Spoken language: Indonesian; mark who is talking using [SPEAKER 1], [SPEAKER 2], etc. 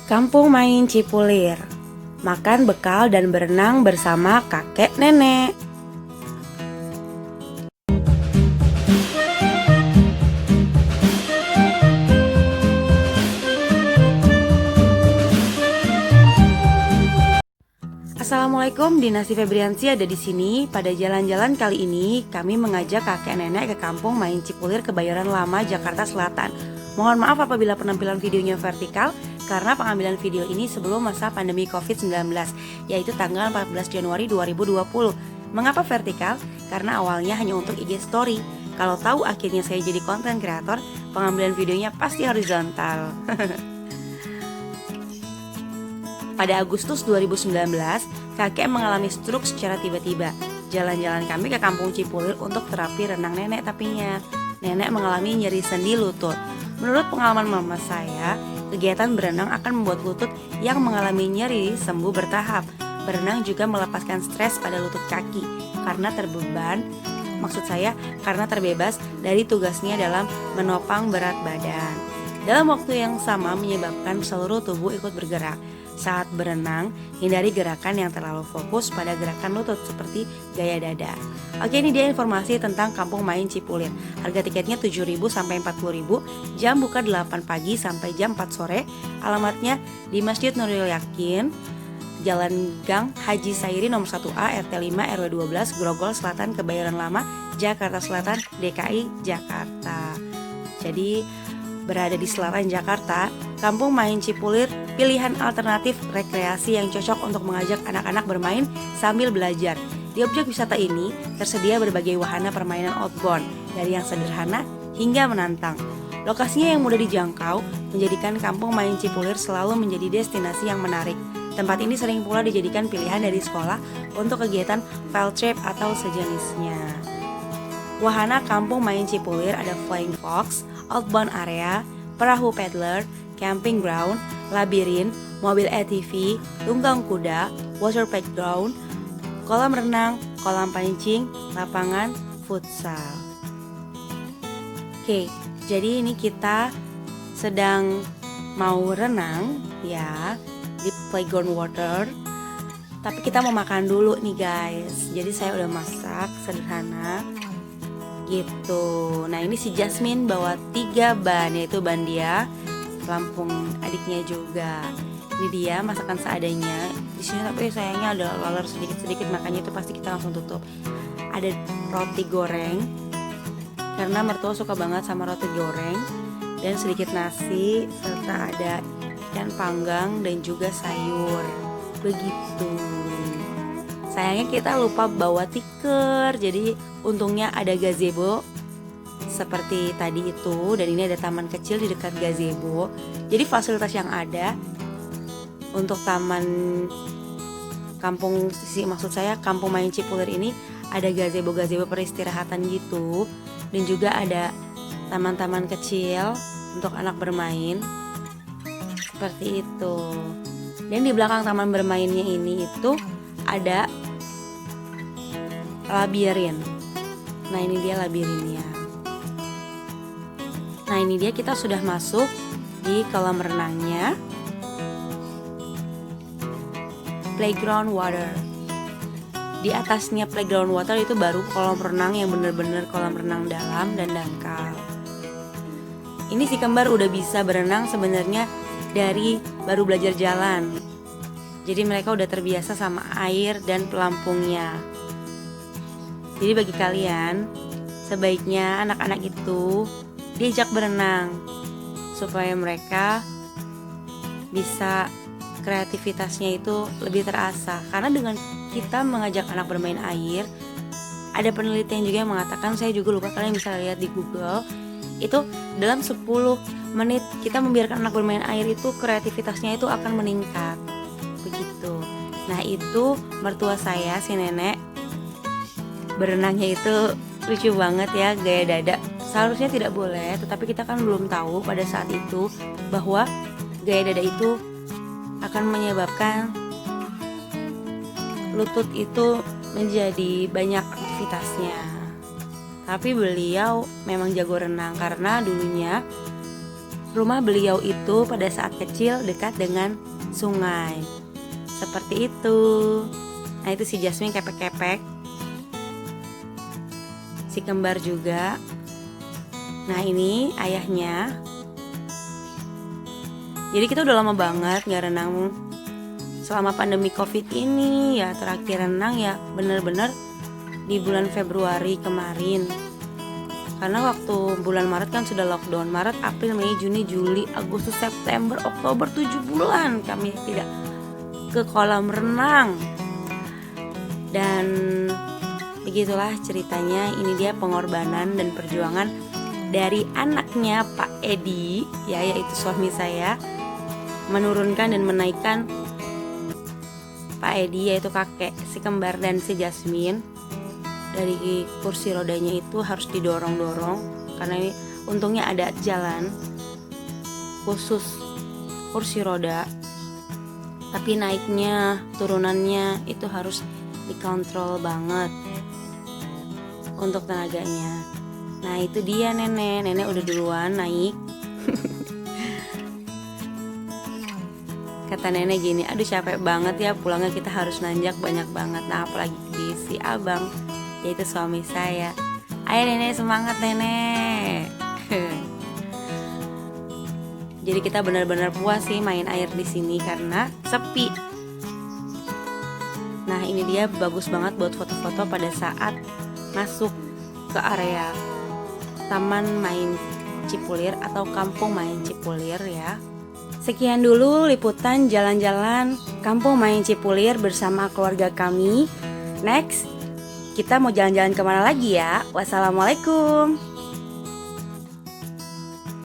[SPEAKER 1] Kampung main Cipulir, makan bekal dan berenang bersama kakek nenek. Assalamualaikum, Dinasti Febriansi ada di sini. Pada jalan-jalan kali ini, kami mengajak kakek nenek ke kampung main Cipulir, Kebayoran Lama, Jakarta Selatan. Mohon maaf apabila penampilan videonya vertikal, karena pengambilan video ini sebelum masa pandemi COVID-19, yaitu tanggal 14 Januari 2020. Mengapa vertikal? Karena awalnya hanya untuk IG story. Kalau tahu akhirnya saya jadi konten kreator, pengambilan videonya pasti horizontal. Pada Agustus 2019, kakek mengalami stroke secara tiba-tiba. Jalan-jalan kami ke kampung Cipulir untuk terapi renang nenek tapinya. Nenek mengalami nyeri sendi lutut. Menurut pengalaman mama saya, kegiatan berenang akan membuat lutut yang mengalami nyeri sembuh bertahap. Berenang juga melepaskan stres pada lutut kaki karena karena terbebas dari tugasnya dalam menopang berat badan. Dalam waktu yang sama menyebabkan seluruh tubuh ikut bergerak. Saat berenang, hindari gerakan yang terlalu fokus pada gerakan lutut seperti gaya dada. Oke, ini dia informasi tentang kampung main Cipulir. Harga tiketnya 7.000 sampai 40.000, jam buka 8 pagi sampai jam 4 sore. Alamatnya di Masjid Nurul Yakin, Jalan Gang Haji Sairi nomor 1A RT 5 RW 12 Grogol Selatan, Kebayoran Lama, Jakarta Selatan, DKI Jakarta. Jadi berada di selatan Jakarta, kampung main Cipulir pilihan alternatif rekreasi yang cocok untuk mengajak anak-anak bermain sambil belajar. Di objek wisata ini tersedia berbagai wahana permainan outbound, dari yang sederhana hingga menantang. Lokasinya yang mudah dijangkau menjadikan kampung main Cipulir selalu menjadi destinasi yang menarik. Tempat ini sering pula dijadikan pilihan dari sekolah untuk kegiatan field trip atau sejenisnya. Wahana kampung main Cipulir ada flying fox, outbound area, perahu paddler, camping ground, labirin, mobil ATV, tunggang kuda, water playground, kolam renang, kolam pancing, lapangan futsal. Oke, jadi ini kita sedang mau renang ya di playground water. Tapi kita mau makan dulu nih guys. Jadi saya udah masak sederhana gitu. Nah ini si Jasmine bawa 3 ban, yaitu ban dia, Lampung adiknya juga. Ini dia masakan seadanya. Di sini tapi sayangnya ada laler sedikit-sedikit, makanya itu pasti kita langsung tutup. Ada roti goreng karena mertua suka banget sama roti goreng, dan sedikit nasi serta ada ikan panggang dan juga sayur. Begitu. Sayangnya kita lupa bawa tikar, jadi untungnya ada gazebo seperti tadi itu, dan ini ada taman kecil di dekat gazebo. Jadi fasilitas yang ada untuk taman kampung main Cipulir ini ada gazebo peristirahatan gitu, dan juga ada taman-taman kecil untuk anak bermain seperti itu. Dan di belakang taman bermainnya ini itu ada labirin. Nah ini dia labirinnya. Nah ini dia, kita sudah masuk di kolam renangnya, playground water. Di atasnya playground water itu baru kolam renang yang bener-bener kolam renang dalam dan dangkal. Ini si kembar udah bisa berenang sebenarnya dari baru belajar jalan. Jadi mereka udah terbiasa sama air dan pelampungnya. Jadi bagi kalian, sebaiknya anak-anak itu diajak berenang supaya mereka bisa kreativitasnya itu lebih terasa. Karena dengan kita mengajak anak bermain air, ada penelitian juga yang mengatakan, saya juga lupa, kalian bisa lihat di Google, itu dalam 10 menit kita membiarkan anak bermain air itu kreativitasnya itu akan meningkat. Begitu. Nah itu mertua saya, si nenek, berenangnya itu lucu banget ya, gaya dada. Seharusnya tidak boleh, tetapi kita kan belum tahu pada saat itu bahwa gaya dada itu akan menyebabkan lutut itu menjadi banyak aktivitasnya. Tapi beliau memang jago renang karena dulunya rumah beliau itu pada saat kecil dekat dengan sungai. Seperti itu. Nah itu si Jasmine kepek-kepek, si kembar juga. Nah ini ayahnya. Jadi kita udah lama banget gak renang selama pandemi covid ini ya. Terakhir renang ya bener-bener di bulan Februari kemarin, karena waktu bulan Maret kan sudah lockdown. Maret, April, Mei, Juni, Juli, Agustus, September, Oktober, 7 bulan kami tidak ke kolam renang. Dan begitulah ceritanya. Ini dia pengorbanan dan perjuangan dari anaknya Pak Edi ya, yaitu suami saya, menurunkan dan menaikkan Pak Edi, yaitu kakek si kembar dan si Jasmine, dari kursi rodanya itu harus didorong-dorong, karena ini untungnya ada jalan khusus kursi roda, tapi naiknya turunannya itu harus dikontrol banget untuk tenaganya. Nah itu dia nenek udah duluan naik. Kata nenek gini, aduh capek banget ya pulangnya, kita harus nanjak banyak banget. Nah apalagi di si abang, yaitu suami saya. Ayo nenek, semangat nenek. Jadi kita benar-benar puas sih main air di sini karena sepi. Nah ini dia bagus banget buat foto-foto pada saat masuk ke area Taman Main Cipulir atau Kampung Main Cipulir ya. Sekian dulu liputan jalan-jalan Kampung Main Cipulir bersama keluarga kami. Next, kita mau jalan-jalan kemana lagi ya? Wassalamualaikum.